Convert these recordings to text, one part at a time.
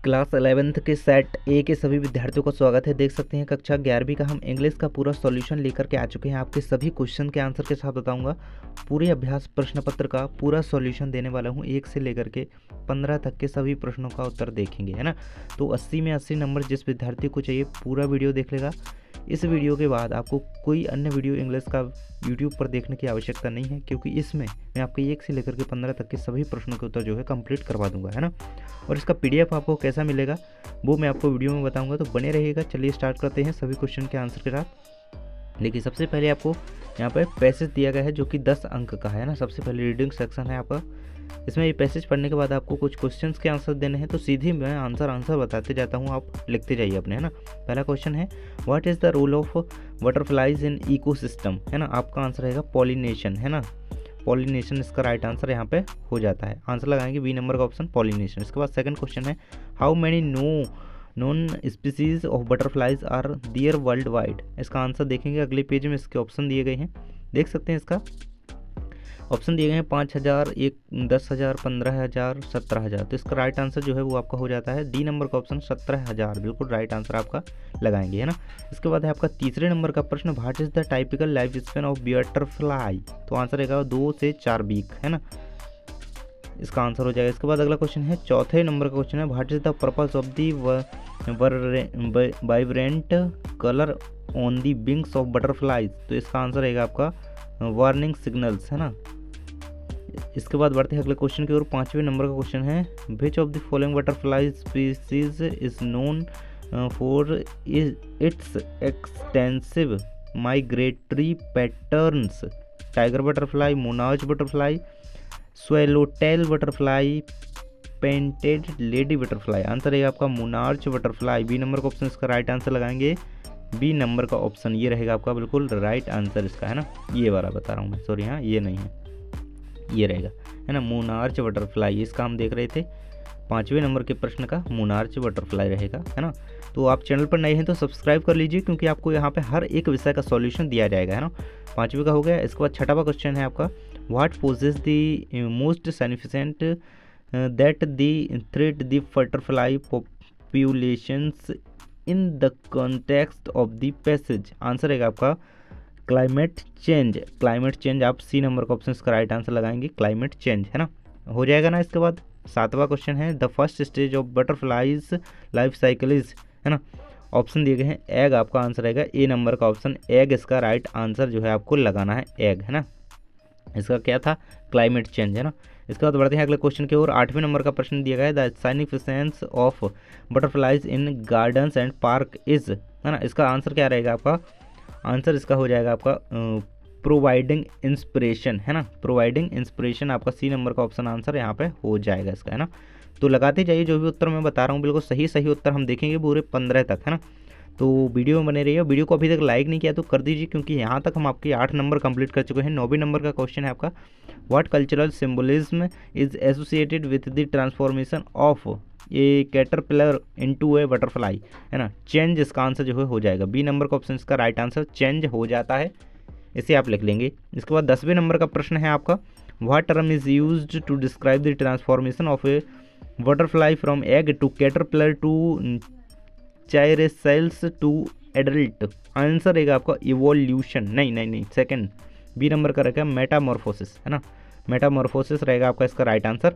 Class 11th के set ए के सभी विद्यार्थियों का स्वागत है। देख सकते हैं कक्षा 11वीं का हम इंग्लिश का पूरा सॉल्यूशन लेकर के आ चुके हैं। आपके सभी क्वेश्चन के आंसर के साथ बताऊंगा। पूरे अभ्यास प्रश्न पत्र का पूरा सॉल्यूशन देने वाला हूं। 1 से लेकर के 15 तक के सभी प्रश्नों का उत्तर देखेंगे, है ना। तो 80 में 80 नंबर जिस विद्यार्थी को चाहिए पूरा वीडियो देख लेगा। इस वीडियो के बाद आपको कोई अन्य वीडियो इंग्लिश का यूट्यूब पर देखने की आवश्यकता नहीं है, क्योंकि इसमें मैं आपके 1 से लेकर के 15 तक के सभी प्रश्नों के उत्तर जो है कंप्लीट करवा दूंगा, है ना। और इसका PDF आपको कैसा मिलेगा वो मैं आपको वीडियो में बताऊंगा, तो बने रहिएगा। चलिए स्टार्ट करते हैं सभी क्वेश्चन के आंसर के साथ। देखिए, सबसे पहले आपको यहाँ पर पैसेज दिया गया है जो कि 10 अंक का है ना। सबसे पहले रीडिंग सेक्शन है आपका। इसमें ये पैसेज पढ़ने के बाद आपको कुछ क्वेश्चंस के आंसर देने हैं, तो सीधे मैं आंसर बताते जाता हूँ, आप लिखते जाइए अपने, है ना। पहला क्वेश्चन है, what is the role of butterflies in ecosystem, है ना। आपका आंसर रहेगा पॉलिनेशन, है ना। पॉलिनेशन इसका राइट आंसर यहाँ पे हो जाता है। आंसर लगाएंगे बी नंबर का ऑप्शन पॉलिनेशन। इसके बाद सेकंड क्वेश्चन है, how many known species of butterflies are there world wide. इसका आंसर देखेंगे अगले पेज में। इसके ऑप्शन दिए गए हैं, देख सकते हैं। इसका ऑप्शन दिए गए हैं 5000, 10,000, 15,000, 17,000। तो इसका राइट आंसर जो है वो आपका हो जाता है डी नंबर का ऑप्शन 17,000। बिल्कुल राइट आंसर आपका लगाएंगे, है ना। इसके बाद है आपका तीसरे नंबर का प्रश्न, what is the typical life span of butterfly. तो आंसर रहेगा 2 से 4 वीक, है ना। इसका आंसर हो जाएगा। इसके बाद अगला क्वेश्चन है चौथे नंबर का क्वेश्चन है, what is the purpose of the vibrant colour on the wings of butterflies. तो इसका आंसर रहेगा आपका वार्निंग सिग्नल्स, है ना। इसके बाद बढ़ते हैं अगले क्वेश्चन की ओर। 5वें नंबर का क्वेश्चन है, which of the following butterfly species is known for its extensive migratory patterns. Tiger butterfly, monarch butterfly, swallowtail butterfly, painted lady butterfly. Answer रहेगा आपका मोनार्च बटरफ्लाई। बी नंबर का ऑप्शन इसका right answer लगाएंगे। B number का option ये रहेगा आपका बिल्कुल राइट आंसर इसका, है ना। ये वाला बता रहा हूँ मैं, सॉरी, हाँ ये नहीं है, ये रहेगा, है ना, मोनार्च बटरफ्लाई। इसका हम देख रहे थे 5वें नंबर के प्रश्न का मोनार्च बटरफ्लाई रहेगा, है ना। तो आप चैनल पर नए हैं तो सब्सक्राइब कर लीजिए, क्योंकि आपको यहाँ पे हर एक विषय का सॉल्यूशन दिया जाएगा, है ना। 5वें का हो गया। इसके बाद छठा क्वेश्चन है आपका, what poses the most significant that the threat the butterfly populations in the context of the passage. Answer रहेगा आपका क्लाइमेट चेंज। क्लाइमेट चेंज आप सी नंबर का ऑप्शन इसका राइट आंसर लगाएंगे, क्लाइमेट चेंज, है ना, हो जाएगा ना। इसके बाद 7वां क्वेश्चन है, the first stage of butterflies life cycle is, है ना। ऑप्शन दिए गए हैं एग। आपका आंसर रहेगा ए नंबर का ऑप्शन एग। इसका राइट आंसर जो है आपको लगाना है एग, है ना। इसका क्या था, क्लाइमेट चेंज, है ना। इसके बाद बढ़ते हैं अगले क्वेश्चन की ओर। 8वें नंबर का प्रश्न दिया गया है, the significance of butterflies in gardens and park is, है ना। इसका आंसर क्या रहेगा आपका, आंसर इसका हो जाएगा आपका प्रोवाइडिंग इंस्पिरेशन, है ना। प्रोवाइडिंग इंस्पिरेशन आपका सी नंबर का ऑप्शन आंसर यहाँ पे हो जाएगा इसका, है ना। तो लगाते जाइए, जो भी उत्तर मैं बता रहा हूँ बिल्कुल सही उत्तर हम देखेंगे पूरे 15 तक, है ना। तो वीडियो में बने रहिए। वीडियो को अभी तक लाइक नहीं किया तो कर दीजिए, क्योंकि यहाँ तक हम आपके 8 नंबर कंप्लीट कर चुके हैं। 9वें नंबर का क्वेश्चन है आपका, what cultural symbolism is associated with the transformation of A caterpillar into A butterfly, है ना। चेंज इसका आंसर जो है हो जाएगा। बी नंबर का ऑप्शन इसका राइट आंसर चेंज हो जाता है, इसे आप लिख लेंगे। इसके बाद 10वें नंबर का प्रश्न है आपका, what term is used to describe the transformation of a butterfly from egg to caterpillar to chrysalis to adult. Answer रहेगा आपका इवोल्यूशन, नहीं, सेकंड बी नंबर का रहेगा मेटामॉर्फोसिस, है ना। मेटामॉर्फोसिस रहेगा आपका इसका राइट आंसर।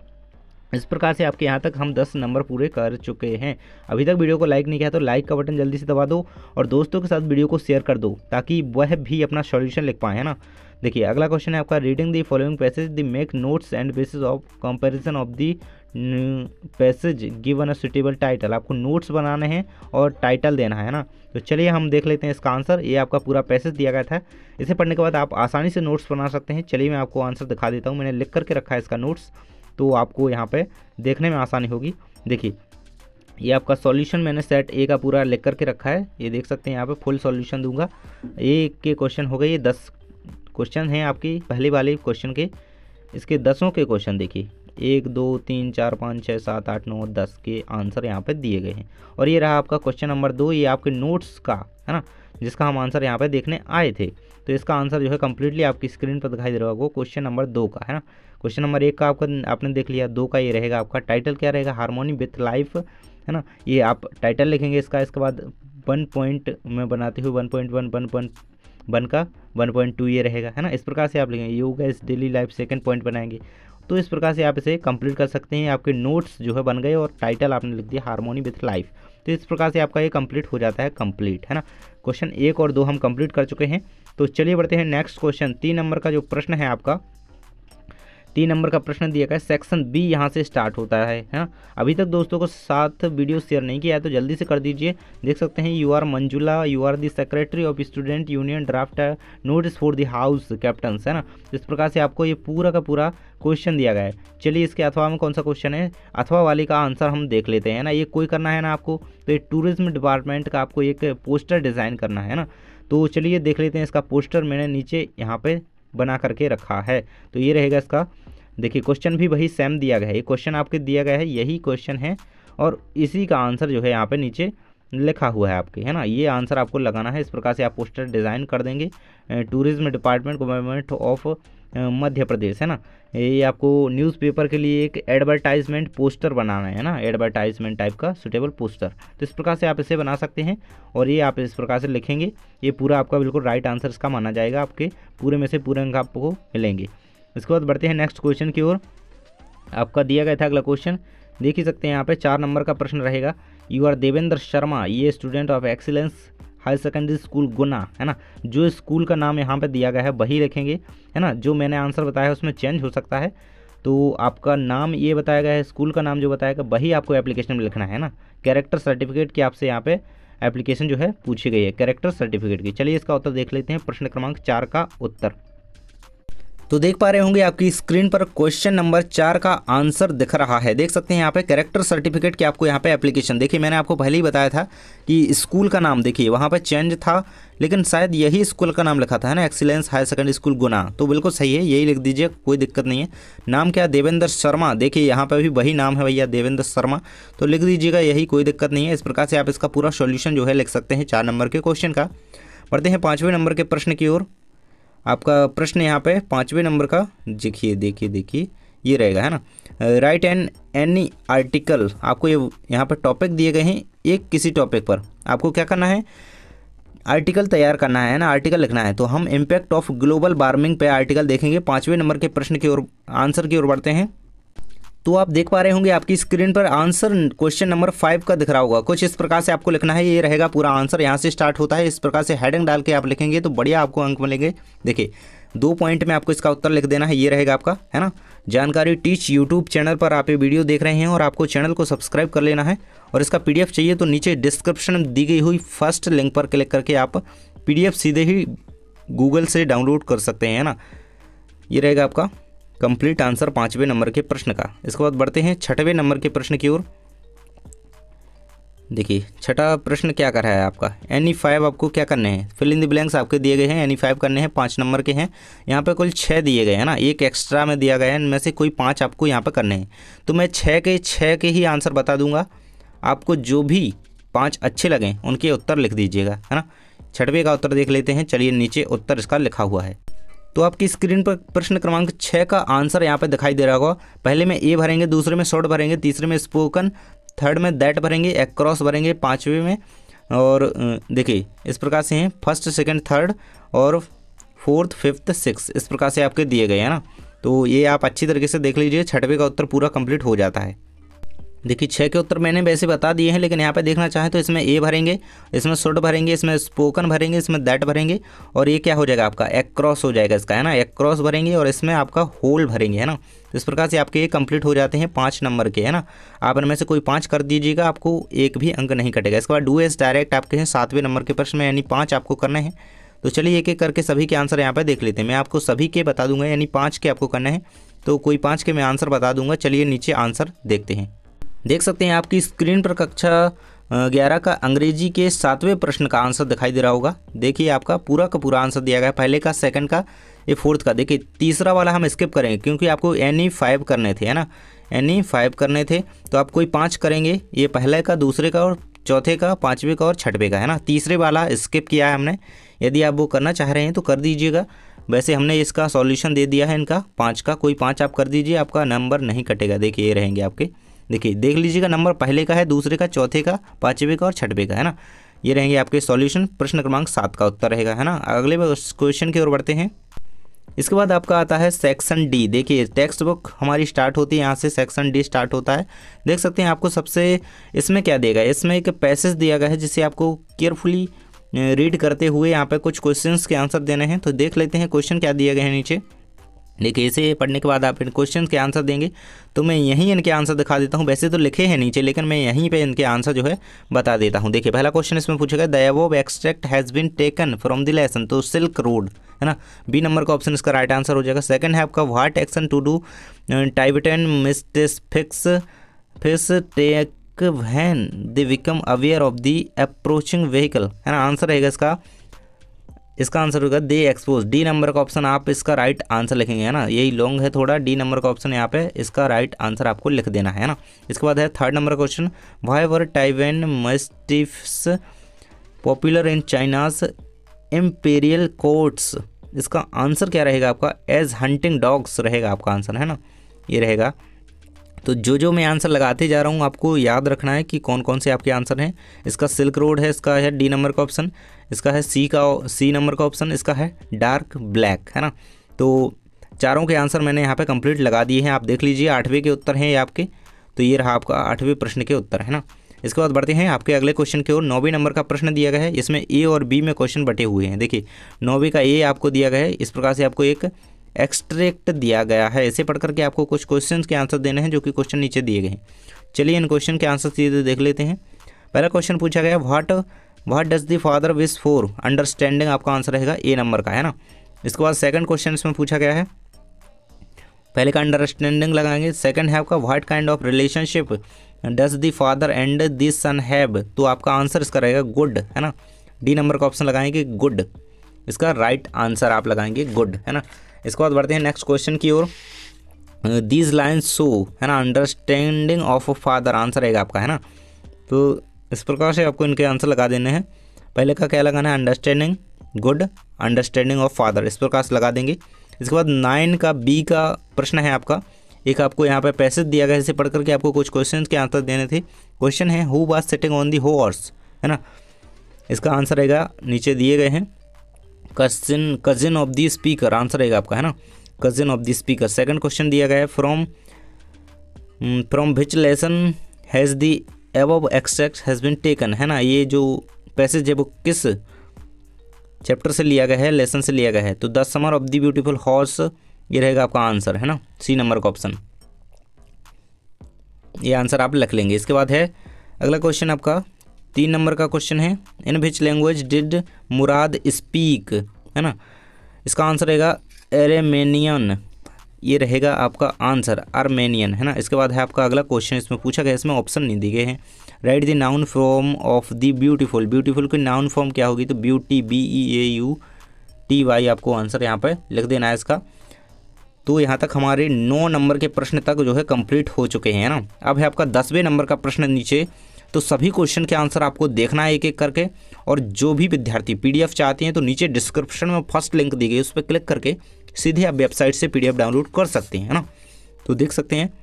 इस प्रकार से आपके यहाँ तक हम 10 नंबर पूरे कर चुके हैं। अभी तक वीडियो को लाइक नहीं किया तो लाइक का बटन जल्दी से दबा दो और दोस्तों के साथ वीडियो को शेयर कर दो, ताकि वह भी अपना सॉल्यूशन लिख पाए, है ना। देखिए, अगला क्वेश्चन है आपका, reading the following passage the make notes and bases of comparison of the passage given a suitable title. आपको नोट्स बनाने हैं और टाइटल देना है ना। तो चलिए हम देख लेते हैं इसका आंसर। ये आपका पूरा पैसेज दिया गया था, इसे पढ़ने के बाद आप आसानी से नोट्स बना सकते हैं। चलिए मैं आपको आंसर दिखा देता हूँ, मैंने लिख करके रखा है इसका नोट्स, तो आपको यहाँ पे देखने में आसानी होगी। देखिए, ये आपका सॉल्यूशन मैंने सेट ए का पूरा लिख करके रखा है, ये देख सकते हैं। यहाँ पे फुल सॉल्यूशन दूंगा। ए के क्वेश्चन हो गए, ये 10 क्वेश्चन हैं आपकी पहले वाले क्वेश्चन के। इसके 10 के क्वेश्चन देखिए, 1 2 3 4 5 6 7 8 9 10 के आंसर यहाँ पे दिए गए हैं। और ये रहा आपका क्वेश्चन नंबर 2, ये आपके नोट्स का, है ना, जिसका हम आंसर यहाँ पे देखने आए थे। तो इसका आंसर जो है कम्प्लीटली आपकी स्क्रीन पर दिखाई दे रहा होगा, क्वेश्चन नंबर 2 का, है ना। क्वेश्चन नंबर 1 का आपका आपने देख लिया, 2 का ये रहेगा आपका टाइटल क्या रहेगा, हार्मोनी विथ लाइफ, है है ना। ये आप टाइटल लिखेंगे इसका, इसके बाद 1 पॉइंट में बनाते हुए 1.1 1.1 का 1.2 ये रहेगा, है ना। इस प्रकार से आप लिखेंगे योगा इस डेली लाइफ, सेकंड पॉइंट बनाएंगे। तो इस प्रकार से आप इसे कंप्लीट कर सकते हैं। आपके नोट्स जो है बन गए और टाइटल आपने लिख दिया हार्मोनी विथ लाइफ। तो इस प्रकार से आपका ये कंप्लीट हो जाता है, कंप्लीट, है ना। क्वेश्चन 1 और 2 हम कंप्लीट कर चुके हैं। तो चलिए बढ़ते हैं नेक्स्ट क्वेश्चन। 3 नंबर का जो प्रश्न है आपका, 3 नंबर का प्रश्न दिया गया है, सेक्शन बी यहाँ से स्टार्ट होता है ना। अभी तक दोस्तों को साथ वीडियो शेयर नहीं किया है तो जल्दी से कर दीजिए। देख सकते हैं, you are Manjula, you are the secretary of student union, draft notice for the house captains, है ना। इस प्रकार से आपको ये पूरा का पूरा क्वेश्चन दिया गया है। चलिए इसके अथवा में कौन सा क्वेश्चन है, अथवा वाले का आंसर हम देख लेते हैं ना। ये कोई करना है ना आपको, तो ये टूरिज्म डिपार्टमेंट का आपको एक पोस्टर डिज़ाइन करना है ना। तो चलिए देख लेते हैं इसका पोस्टर, मैंने नीचे यहाँ पे बना करके रखा है। तो ये रहेगा इसका, देखिए क्वेश्चन भी वही सेम दिया गया है, ये क्वेश्चन आपके दिया गया है, यही क्वेश्चन है और इसी का आंसर जो है यहाँ पे नीचे लिखा हुआ है आपके, है ना। ये आंसर आपको लगाना है। इस प्रकार से आप पोस्टर डिज़ाइन कर देंगे। Tourism department government of Madhya Pradesh, है ना। ये आपको न्यूज़पेपर के लिए एक एडवर्टाइजमेंट पोस्टर बनाना है ना, एडवर्टाइजमेंट टाइप का सुटेबल पोस्टर। तो इस प्रकार से आप इसे बना सकते हैं और ये आप इस प्रकार से लिखेंगे। ये पूरा आपका बिल्कुल राइट आंसर इसका माना जाएगा, आपके पूरे में से पूरे अंक आपको मिलेंगे। इसके बाद बढ़ते हैं नेक्स्ट क्वेश्चन की ओर। आपका दिया गया था अगला क्वेश्चन, देख ही सकते हैं यहाँ पे 4 नंबर का प्रश्न रहेगा। यू आर देवेंद्र शर्मा, ये student of excellence higher secondary school Guna, है ना। जो स्कूल का नाम यहाँ पे दिया गया है वही लिखेंगे, है ना। जो मैंने आंसर बताया है उसमें चेंज हो सकता है। तो आपका नाम ये बताया गया है, स्कूल का नाम जो बताया गया वही आपको एप्लीकेशन में लिखना है ना। कैरेक्टर सर्टिफिकेट की आपसे यहाँ पे एप्लीकेशन जो है पूछी गई है, कैरेक्टर सर्टिफिकेट की। चलिए इसका उत्तर देख लेते हैं, प्रश्न क्रमांक 4 का उत्तर। तो देख पा रहे होंगे आपकी स्क्रीन पर क्वेश्चन नंबर 4 का आंसर दिख रहा है। देख सकते हैं यहाँ पे कैरेक्टर सर्टिफिकेट की आपको यहाँ पे एप्लीकेशन, देखिए मैंने आपको पहले ही बताया था कि स्कूल का नाम देखिए वहाँ पे चेंज था, लेकिन शायद यही स्कूल का नाम लिखा था, है ना, एक्सीलेंस हायर सेकेंडरी स्कूल गुना। तो बिल्कुल सही है, यही लिख दीजिए, कोई दिक्कत नहीं है। नाम क्या, देवेंद्र शर्मा, देखिए यहाँ पर भी वही नाम है भैया, देवेंद्र शर्मा, तो लिख दीजिएगा यही, कोई दिक्कत नहीं है। इस प्रकार से आप इसका पूरा सॉल्यूशन जो है लिख सकते हैं 4 नंबर के क्वेश्चन का। बढ़ते हैं 5वें नंबर के प्रश्न की ओर। आपका प्रश्न यहाँ पे 5वें नंबर का देखिए ये रहेगा, है ना। राइट एनी आर्टिकल, आपको ये यहाँ पर टॉपिक दिए गए हैं, एक किसी टॉपिक पर आपको क्या करना है, आर्टिकल तैयार करना है ना, आर्टिकल लिखना है। तो हम इम्पैक्ट ऑफ ग्लोबल वार्मिंग पे आर्टिकल देखेंगे। 5वें नंबर के प्रश्न की ओर, आंसर की ओर बढ़ते हैं। तो आप देख पा रहे होंगे आपकी स्क्रीन पर आंसर क्वेश्चन नंबर 5 का दिख रहा होगा। कुछ इस प्रकार से आपको लिखना है, ये रहेगा पूरा आंसर, यहाँ से स्टार्ट होता है। इस प्रकार से हेडिंग डाल के आप लिखेंगे तो बढ़िया आपको अंक मिलेंगे। देखिए 2 पॉइंट में आपको इसका उत्तर लिख देना है, ये रहेगा आपका, है ना। जानकारी टीच यूट्यूब चैनल पर आप ये वीडियो देख रहे हैं और आपको चैनल को सब्सक्राइब कर लेना है। और इसका PDF चाहिए तो नीचे डिस्क्रिप्शन में दी गई हुई फर्स्ट लिंक पर क्लिक करके आप PDF सीधे ही गूगल से डाउनलोड कर सकते हैं, है ना। ये रहेगा आपका कंप्लीट आंसर 5वें नंबर के प्रश्न का। इसके बाद बढ़ते हैं 6वें नंबर के प्रश्न की ओर। देखिए 6वां प्रश्न क्या कर रहा है आपका, एनी 5 आपको क्या करने हैं, फिल इन द ब्लैंक्स आपके दिए गए हैं, एनी 5 करने हैं, 5 नंबर के हैं। यहाँ पे कुल 6 दिए गए हैं ना, एक एक्स्ट्रा में दिया गया है, इनमें से कोई 5 आपको यहाँ पे करने हैं। तो मैं 6 के ही आंसर बता दूंगा, आपको जो भी 5 अच्छे लगें उनके उत्तर लिख दीजिएगा, है ना। 6वें का उत्तर देख लेते हैं। चलिए नीचे उत्तर इसका लिखा हुआ है। तो आपकी स्क्रीन पर प्रश्न क्रमांक 6 का आंसर यहाँ पे दिखाई दे रहा होगा। पहले में ए भरेंगे, दूसरे में शॉर्ट भरेंगे, तीसरे में स्पोकन, थर्ड में दैट भरेंगे, एक्रॉस भरेंगे 5वें में। और देखिए इस प्रकार से हैं, फर्स्ट सेकंड थर्ड और 4th 5th 6th इस प्रकार से आपके दिए गए हैं ना। तो ये आप अच्छी तरीके से देख लीजिए, 6वें का उत्तर पूरा कंप्लीट हो जाता है। देखिए 6 के उत्तर मैंने वैसे बता दिए हैं, लेकिन यहाँ पे देखना चाहें तो इसमें ए भरेंगे, इसमें शॉर्ट भरेंगे, इसमें स्पोकन भरेंगे, इसमें दैट भरेंगे और ये क्या हो जाएगा आपका एक्रॉस हो जाएगा इसका, है ना। एक्रॉस भरेंगे और इसमें आपका होल भरेंगे, है ना। तो इस प्रकार से आपके ये कंप्लीट हो जाते हैं 5 नंबर के, है ना। आप इनमें से कोई 5 कर दीजिएगा, आपको एक भी अंक नहीं कटेगा। इसके बाद डू एज डायरेक्ट आपके हैं 7वें नंबर के प्रश्न में, यानी 5 आपको करने हैं। तो चलिए एक एक करके सभी के आंसर यहाँ पर देख लेते हैं। मैं आपको सभी के बता दूंगा, यानी 5 के आपको करने हैं, तो कोई 5 के मैं आंसर बता दूंगा। चलिए नीचे आंसर देखते हैं। देख सकते हैं आपकी स्क्रीन पर कक्षा 11 का अंग्रेजी के 7वें प्रश्न का आंसर दिखाई दे रहा होगा। देखिए आपका पूरा का पूरा आंसर दिया गया, पहले का, सेकंड का, ये 4th का। देखिए तीसरा वाला हम स्किप करेंगे क्योंकि आपको एनी 5 करने थे, है ना, एनी 5 करने थे। तो आप कोई 5 करेंगे, ये पहले का, दूसरे का और चौथे का, 5वें का और 6वें का, है ना। तीसरे वाला स्किप किया है हमने। यदि आप वो करना चाह रहे हैं तो कर दीजिएगा। वैसे हमने इसका सॉल्यूशन दे दिया है इनका 5 का, कोई 5 आप कर दीजिए, आपका नंबर नहीं कटेगा। देखिए ये रहेंगे आपके देखिए देख लीजिएगा, नंबर पहले का है, दूसरे का, चौथे का, पाँचवें का और छठवें का, है ना। ये रहेंगे आपके सॉल्यूशन। प्रश्न क्रमांक 7 का उत्तर रहेगा, है ना। अगले क्वेश्चन की ओर बढ़ते हैं। इसके बाद आपका आता है सेक्शन डी। देखिए टेक्स्ट बुक हमारी स्टार्ट होती है यहाँ से, सेक्शन डी स्टार्ट होता है। देख सकते हैं आपको सबसे इसमें क्या देगा, इसमें एक पैसेज दिया गया है जिसे आपको केयरफुली रीड करते हुए यहाँ पे कुछ क्वेश्चंस के आंसर देने हैं। तो देख लेते हैं क्वेश्चन क्या दिए गए हैं नीचे। देखिए इसे पढ़ने के बाद आप इन क्वेश्चन के आंसर देंगे, तो मैं यहीं इनके आंसर दिखा देता हूँ। वैसे तो लिखे हैं नीचे, लेकिन मैं यहीं पे इनके आंसर जो है बता देता हूँ। देखिए पहला क्वेश्चन इसमें पूछा गया, the above extract has been taken from the lesson, तो सिल्क रोड, है ना। बी नंबर का ऑप्शन इसका राइट आंसर हो जाएगा। सेकंड है आपका, what action to do Tibetan mastiffs take when they become aware of the approaching vehicle, है ना। आंसर रहेगा इसका आंसर होगा दे एक्सपोज। डी नंबर का ऑप्शन आप इसका राइट आंसर लिखेंगे, है ना। यही लॉन्ग है थोड़ा, डी नंबर का ऑप्शन यहाँ पे इसका राइट आंसर आपको लिख देना है ना। इसके बाद है third number question, why were Tibetan mastiffs popular in China's imperial courts. इसका आंसर क्या रहेगा आपका, एज हंटिंग डॉग्स रहेगा आपका आंसर, है ना। ये रहेगा। तो जो मैं आंसर लगाते जा रहा हूँ आपको याद रखना है कि कौन कौन से आपके आंसर हैं। इसका सिल्क रोड है, इसका है डी नंबर का ऑप्शन, इसका है सी नंबर का ऑप्शन, इसका है डार्क ब्लैक, है ना। तो चारों के आंसर मैंने यहाँ पे कंप्लीट लगा दिए हैं, आप देख लीजिए। 8वें के उत्तर हैं ये आपके, तो ये रहा आपका 8वें प्रश्न के उत्तर, है ना। इसके बाद बढ़ते हैं आपके अगले क्वेश्चन की ओर। 9वें नंबर का प्रश्न दिया गया है, इसमें ए और बी में क्वेश्चन बटे हुए हैं। देखिए 9वें का ए आपको दिया गया है, इस प्रकार से आपको एक एक्सट्रैक्ट दिया गया है। इसे पढ़ करके आपको कुछ क्वेश्चंस के आंसर देने हैं, जो कि क्वेश्चन नीचे दिए गए हैं। चलिए इन क्वेश्चन के आंसर सीधे देख लेते हैं। पहला क्वेश्चन पूछा गया, what does the father wish for understanding, आपका आंसर रहेगा ए नंबर का, है ना। इसके बाद सेकंड क्वेश्चन इसमें पूछा गया है, पहले का अंडरस्टैंडिंग लगाएंगे। सेकंड है आपका, what kind of relationship does the father and the son have, तो आपका आंसर इसका रहेगा गुड, है ना। डी नंबर का ऑप्शन लगाएंगे गुड, इसका राइट आंसर आप लगाएंगे गुड, है ना। इसके बाद बढ़ते हैं नेक्स्ट क्वेश्चन की ओर। दीज लाइन्स शो, है ना, अंडरस्टैंडिंग ऑफ फादर, आंसर रहेगा आपका, है ना। तो इस प्रकार से आपको इनके आंसर लगा देने हैं। पहले का क्या लगाना है, understanding good, understanding of father, इस प्रकार से लगा देंगे। इसके बाद 9 का बी का प्रश्न है आपका, एक आपको यहाँ पे पैसेज दिया गया है, इसे पढ़ करके आपको कुछ क्वेश्चन के आंसर देने थे। क्वेश्चन है, who was sitting on the horse, है ना। इसका आंसर रहेगा नीचे दिए गए हैं, cousin of the speaker, answer रहेगा आपका, है ना, cousin of the speaker. Second question दिया गया है, from which lesson has the above extract has been taken, है ना। ये जो पैसेज है वो किस चैप्टर से लिया गया है, लेसन से लिया गया है। तो the summer of the beautiful horse, ये रहेगा आपका आंसर, है ना, सी नंबर का ऑप्शन, ये आंसर आप लिख लेंगे। इसके बाद है अगला क्वेश्चन आपका 3 नंबर का क्वेश्चन है, in which language did Murad speak, है ना। इसका आंसर रहेगा अरेमेनियन, ये रहेगा आपका आंसर आर्मेनियन, है ना। इसके बाद है आपका अगला क्वेश्चन, इसमें पूछा गया, इसमें ऑप्शन नहीं दिए गए हैं। Right the noun form of the beautiful, beautiful की नाउन फॉर्म क्या होगी, तो ब्यूटी, BEAUTY, आपको आंसर यहाँ पर लिख देना है इसका। तो यहाँ तक हमारे 9 नंबर के प्रश्न तक जो है कंप्लीट हो चुके हैं, ना। अब है आपका 10वें नंबर का प्रश्न नीचे, तो सभी क्वेश्चन के आंसर आपको देखना है एक एक करके। और जो भी विद्यार्थी PDF चाहते हैं तो नीचे डिस्क्रिप्शन में फर्स्ट लिंक दी गई, उस पर क्लिक करके सीधे आप वेबसाइट से PDF डाउनलोड कर सकते हैं, है ना। तो देख सकते हैं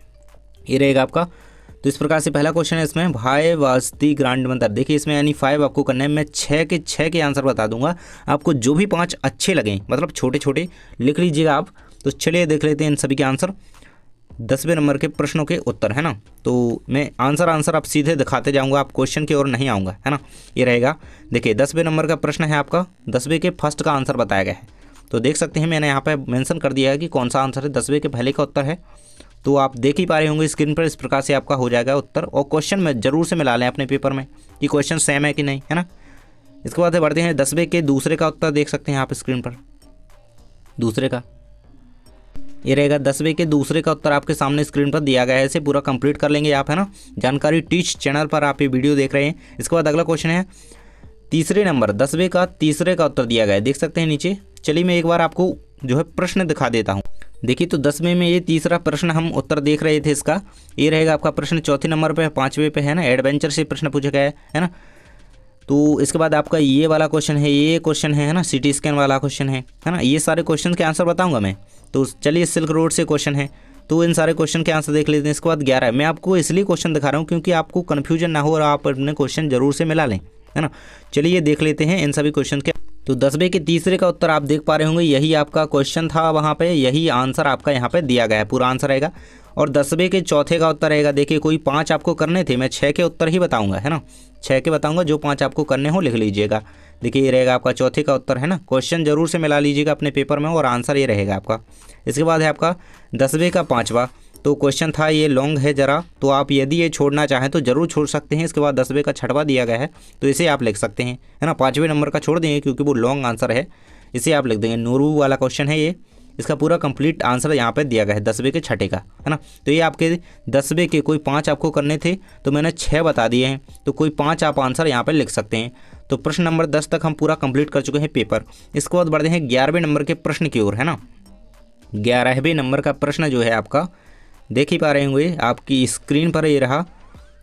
ये रहेगा आपका। तो इस प्रकार से पहला क्वेश्चन है इसमें, भाई वास्ती ग्रांड मंत्र। देखिए इसमें यानी 5 आपको करना है, मैं 6 के आंसर बता दूंगा आपको, जो भी 5 अच्छे लगें, मतलब छोटे छोटे लिख लीजिएगा आप। तो चलिए देख लेते हैं इन सभी के आंसर, 10वें नंबर के प्रश्नों के उत्तर, है ना। तो मैं आंसर आप सीधे दिखाते जाऊंगा, आप क्वेश्चन की ओर नहीं आऊँगा, है ना। ये रहेगा। देखिए 10वें नंबर का प्रश्न है आपका, 10वें के फर्स्ट का आंसर बताया गया है। तो देख सकते हैं मैंने यहाँ पे मेंशन कर दिया है कि कौन सा आंसर है, 10वें के पहले का उत्तर है। तो आप देख ही पा रहे होंगे स्क्रीन पर, इस प्रकार से आपका हो जाएगा उत्तर। और क्वेश्चन में जरूर से मिला लें अपने पेपर में कि क्वेश्चन सेम है कि नहीं, है ना। इसके बाद बढ़ते हैं 10वें के दूसरे का उत्तर, देख सकते हैं आप स्क्रीन पर दूसरे का, ये रहेगा 10वें के दूसरे का उत्तर आपके सामने स्क्रीन पर दिया गया है। इसे पूरा कंप्लीट कर लेंगे आप, है ना। जानकारी टीच चैनल पर आप ये वीडियो देख रहे हैं। इसके बाद अगला क्वेश्चन है तीसरे नंबर, 10वें का तीसरे का उत्तर दिया गया है, देख सकते हैं नीचे। चलिए मैं एक बार आपको जो है प्रश्न दिखा देता हूँ। देखिए तो 10वें में ये तीसरा प्रश्न हम उत्तर देख रहे थे इसका, ये रहेगा आपका प्रश्न। चौथे नंबर पे 5वें पे है ना, एडवेंचर से प्रश्न पूछा गया है ना। तो इसके बाद आपका ये वाला क्वेश्चन है, ये क्वेश्चन है ना, CT स्कैन वाला क्वेश्चन है ना। ये सारे क्वेश्चन के आंसर बताऊंगा मैं। तो चलिए सिल्क रोड से क्वेश्चन है, तो इन सारे क्वेश्चन के आंसर देख लेते हैं। इसके बाद 11 मैं आपको इसलिए क्वेश्चन दिखा रहा हूँ क्योंकि आपको कन्फ्यूजन ना हो और आप अपने क्वेश्चन जरूर से मिला लें, है ना। चलिए देख लेते हैं इन सभी क्वेश्चन के। तो 10वें के तीसरे का उत्तर आप देख पा रहे होंगे, यही आपका क्वेश्चन था वहाँ पे, यही आंसर आपका यहाँ पे दिया गया है, पूरा आंसर रहेगा। और 10वें के चौथे का उत्तर रहेगा, देखिए कोई 5 आपको करने थे, मैं 6 के उत्तर ही बताऊंगा, है ना, 6 के बताऊंगा, जो 5 आपको करने हो लिख लीजिएगा। देखिए ये रहेगा आपका चौथे का उत्तर, है ना। क्वेश्चन जरूर से मिला लीजिएगा अपने पेपर में और आंसर ये रहेगा आपका। इसके बाद है आपका 10वें का 5वां, तो क्वेश्चन था ये लॉन्ग है ज़रा, तो आप यदि ये छोड़ना चाहें तो ज़रूर छोड़ सकते हैं। इसके बाद 10वें का 6वां दिया गया है, तो इसे आप लिख सकते हैं, है ना। 5वें नंबर का छोड़ देंगे क्योंकि वो लॉन्ग आंसर है, इसे आप लिख देंगे। नूरू वाला क्वेश्चन है ये, इसका पूरा कंप्लीट आंसर यहाँ पे दिया गया है 10वें के 6 का, है ना। तो ये आपके 10वें के कोई 5 आपको करने थे, तो मैंने 6 बता दिए हैं, तो कोई 5 आप आंसर यहाँ पे लिख सकते हैं। तो प्रश्न नंबर 10 तक हम पूरा कंप्लीट कर चुके हैं पेपर। इसके बाद बढ़ते हैं 11वें नंबर के प्रश्न की ओर, है ना। 11वें नंबर का प्रश्न जो है आपका देख ही पा रहे होंगे आपकी स्क्रीन पर, ये रहा।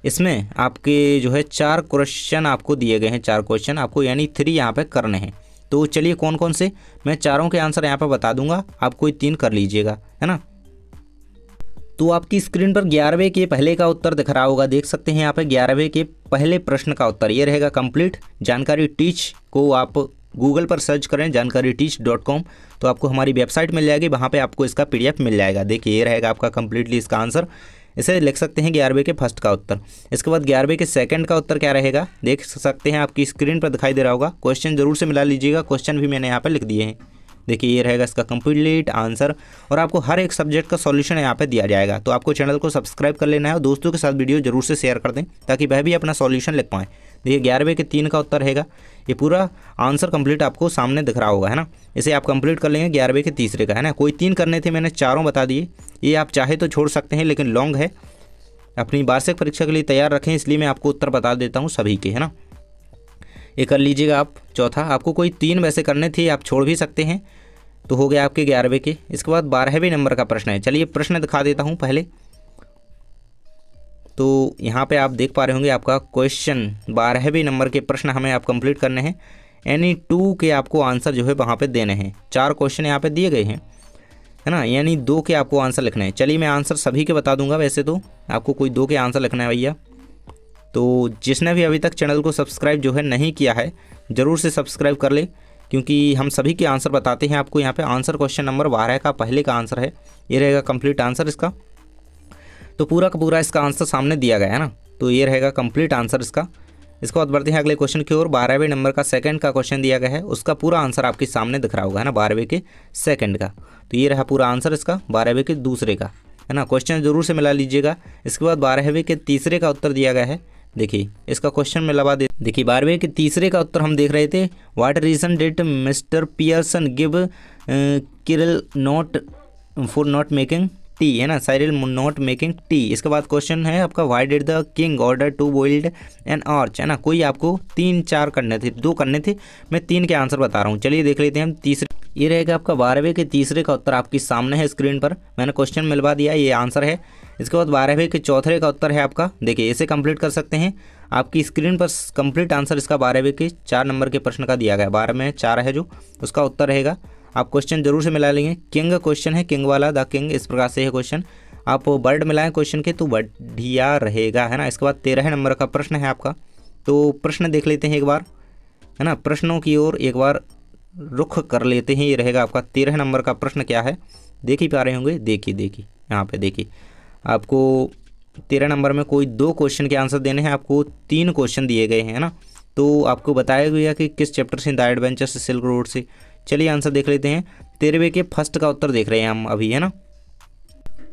इसमें आपके जो है 4 क्वेश्चन आपको दिए गए हैं, 4 क्वेश्चन आपको यानी 3 यहाँ पे करने हैं। तो चलिए कौन कौन से, मैं चारों के आंसर यहाँ पर बता दूंगा, आप कोई 3 कर लीजिएगा, है ना। तो आपकी स्क्रीन पर 11वें के पहले का उत्तर दिख रहा होगा, देख सकते हैं यहाँ पे 11वें के पहले प्रश्न का उत्तर ये रहेगा। कंप्लीट जानकारी टीच को आप गूगल पर सर्च करें, jankaryteach.com, तो आपको हमारी वेबसाइट मिल जाएगी, वहाँ पे आपको इसका PDF मिल जाएगा। देखिए ये रहेगा आपका कंप्लीटली इसका आंसर, इसे लिख सकते हैं 11वें के फर्स्ट का उत्तर। इसके बाद 11वें के सेकंड का उत्तर क्या रहेगा, देख सकते हैं आपकी स्क्रीन पर दिखाई दे रहा होगा। क्वेश्चन जरूर से मिला लीजिएगा, क्वेश्चन भी मैंने यहाँ पर लिख दिए हैं। देखिए ये रहेगा इसका कंप्लीट आंसर, और आपको हर एक सब्जेक्ट का सॉल्यूशन यहाँ पे दिया जाएगा। तो आपको चैनल को सब्सक्राइब कर लेना है और दोस्तों के साथ वीडियो जरूर से शेयर कर दें ताकि वह भी अपना सॉल्यूशन लिख पाएँ। देखिए 11वें के 3 का उत्तर रहेगा, ये पूरा आंसर कंप्लीट आपको सामने दिख रहा होगा, है ना। इसे आप कंप्लीट कर लेंगे 11वें के तीसरे का, है ना। कोई 3 करने थे, मैंने चारों बता दिए। ये आप चाहे तो छोड़ सकते हैं, लेकिन लॉन्ग है, अपनी वार्षिक परीक्षा के लिए तैयार रखें, इसलिए मैं आपको उत्तर बता देता हूँ सभी के, है ना। ये कर लीजिएगा आप। चौथा आपको कोई 3 वैसे करने थे, आप छोड़ भी सकते हैं, तो हो गया आपके 11वें के। इसके बाद 12वें नंबर का प्रश्न है, चलिए प्रश्न दिखा देता हूँ पहले। तो यहाँ पे आप देख पा रहे होंगे आपका क्वेश्चन 12वें नंबर के प्रश्न हमें आप कंप्लीट करने हैं। यानी 2 के आपको आंसर जो है वहाँ पे देने हैं। 4 क्वेश्चन यहाँ पे दिए गए हैं, है ना, यानी 2 के आपको आंसर लिखने हैं। चलिए मैं आंसर सभी के बता दूंगा, वैसे तो आपको कोई 2 के आंसर लिखना है भैया। तो जिसने भी अभी तक चैनल को सब्सक्राइब जो है नहीं किया है, ज़रूर से सब्सक्राइब कर ले, क्योंकि हम सभी के आंसर बताते हैं आपको। यहाँ पे आंसर क्वेश्चन नंबर 12 का पहले का आंसर है, ये रहेगा कंप्लीट आंसर इसका। तो पूरा का पूरा इसका आंसर सामने दिया गया है ना, तो ये रहेगा कंप्लीट आंसर इसका। इसके बाद बढ़ते हैं अगले क्वेश्चन की ओर। 12वें नंबर का सेकंड का क्वेश्चन दिया गया है, उसका पूरा आंसर आपके सामने दिख रहा होगा, है ना, 12वें के सेकंड का। तो ये रहा पूरा आंसर इसका 12वें के दूसरे का, है ना। क्वेश्चन जरूर से मिला लीजिएगा। इसके बाद 12वें के तीसरे का उत्तर दिया गया है, देखिए इसका क्वेश्चन में लगा दे। देखिए 12वें के तीसरे का उत्तर हम देख रहे थे, what reason did mister Pearson give Cyril not for not making tea, है ना, साइरिल नॉट मेकिंग टी। इसके बाद क्वेश्चन है आपका, why did the king order to boiled an arch, है ना। कोई आपको 3-4 करने थे, 2 करने थे, मैं 3 के आंसर बता रहा हूँ। चलिए देख लेते हैं हम तीसरे। ये रहेगा आपका 12वें के तीसरे का उत्तर आपके सामने है स्क्रीन पर, मैंने क्वेश्चन मिलवा दिया, ये आंसर है। इसके बाद 12वें के चौथे का उत्तर है आपका, देखिए इसे कंप्लीट कर सकते हैं। आपकी स्क्रीन पर कंप्लीट आंसर इसका 12वें के 4 नंबर के प्रश्न का दिया गया है। 12 में 4 है जो उसका उत्तर रहेगा। आप क्वेश्चन जरूर से मिला लेंगे। किंग क्वेश्चन है, किंग वाला, द किंग, इस प्रकार से है क्वेश्चन। आप वर्ड मिलाएं क्वेश्चन के तो बढ़िया रहेगा, है ना। इसके बाद 13 नंबर का प्रश्न है आपका, तो प्रश्न देख लेते हैं एक बार, है ना। प्रश्नों की ओर एक बार रुख कर लेते हैं। ये रहेगा आपका 13 नंबर का प्रश्न क्या है, देख ही पा रहे होंगे। देखिए यहाँ पे देखिए, आपको 13 नंबर में कोई 2 क्वेश्चन के आंसर देने हैं, आपको 3 क्वेश्चन दिए गए हैं, है ना। तो आपको बताया गया कि किस चैप्टर से, द एडवेंचर्स सिल्क रोड से। चलिए आंसर देख लेते हैं। 13वें के फर्स्ट का उत्तर देख रहे हैं हम अभी, है ना।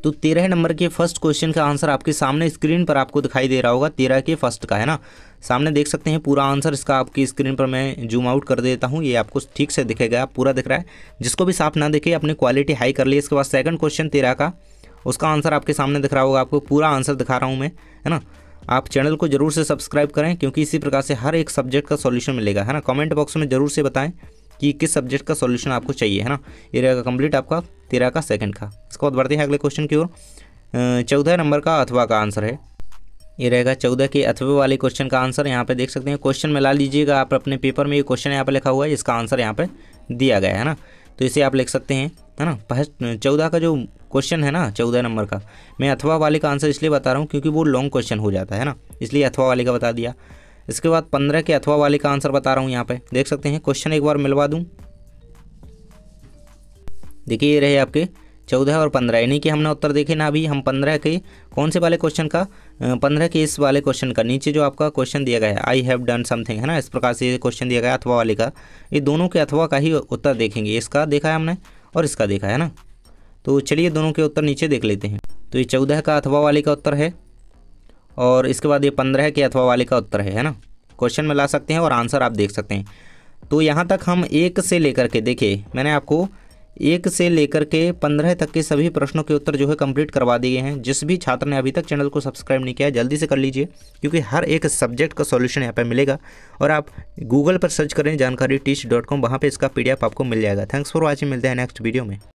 तो 13 नंबर के फर्स्ट क्वेश्चन का आंसर आपके सामने स्क्रीन पर आपको दिखाई दे रहा होगा, 13 के फर्स्ट का, है ना। सामने देख सकते हैं पूरा आंसर इसका, आपकी स्क्रीन पर मैं जूम आउट कर देता हूँ, ये आपको ठीक से दिखेगा, पूरा दिख रहा है। जिसको भी साफ ना दिखे अपनी क्वालिटी हाई कर ली। इसके बाद सेकंड क्वेश्चन 13 का, उसका आंसर आपके सामने दिख रहा होगा, आपको पूरा आंसर दिखा रहा हूँ मैं, है ना। आप चैनल को जरूर से सब्सक्राइब करें, क्योंकि इसी प्रकार से हर एक सब्जेक्ट का सॉल्यूशन मिलेगा, है ना। कमेंट बॉक्स में जरूर से बताएं कि किस सब्जेक्ट का सॉल्यूशन आपको चाहिए, है ना। ये रहेगा कंप्लीट आपका 13 का सेकंड का। इसके बाद बढ़ते हैं अगले क्वेश्चन की ओर। 14 नंबर का अथवा का आंसर है, ये रहेगा 14 के अथवे वाले क्वेश्चन का आंसर। यहाँ पे देख सकते हैं, क्वेश्चन मिला लीजिएगा आप अपने पेपर में। ये क्वेश्चन यहाँ पे लिखा हुआ है, इसका आंसर यहाँ पे दिया गया है ना, तो इसे आप लिख सकते हैं। है ना। फर्स्ट 14 का जो क्वेश्चन है ना 14 नंबर का, मैं अथवा वाले का आंसर इसलिए बता रहा हूँ क्योंकि वो लॉन्ग क्वेश्चन हो जाता है ना, इसलिए अथवा वाले का बता दिया। इसके बाद 15 के अथवा वाले का आंसर बता रहा हूँ, यहाँ पे देख सकते हैं क्वेश्चन एक बार मिलवा दूँ। देखिए ये रहे आपके 14 और 15, यानी कि हमने उत्तर देखे ना अभी हम 15 के कौन से वाले क्वेश्चन का, 15 के इस वाले क्वेश्चन का नीचे जो आपका क्वेश्चन दिया गया है आई हैव डन समथिंग है ना, इस प्रकार से ये क्वेश्चन दिया गया अथवा वाले का, ये दोनों के अथवा का ही उत्तर देखेंगे। इसका देखा है हमने और इसका देखा है ना, तो चलिए दोनों के उत्तर नीचे देख लेते हैं। तो ये 14 का अथवा वाले का उत्तर है और इसके बाद ये 15 के अथवा वाले का उत्तर है ना। क्वेश्चन में ला सकते हैं और आंसर आप देख सकते हैं। तो यहाँ तक हम 1 से लेकर के, देखिए मैंने आपको 1 से लेकर के 15 तक के सभी प्रश्नों के उत्तर जो है कंप्लीट करवा दिए हैं। जिस भी छात्र ने अभी तक चैनल को सब्सक्राइब नहीं किया है जल्दी से कर लीजिए, क्योंकि हर एक सब्जेक्ट का सॉल्यूशन यहाँ पे मिलेगा। और आप गूगल पर सर्च करें जानकारी teach.com, वहाँ पे इसका PDF आपको मिल जाएगा। थैंक्स फॉर वॉचिंग, मिलते हैं नेक्स्ट वीडियो में।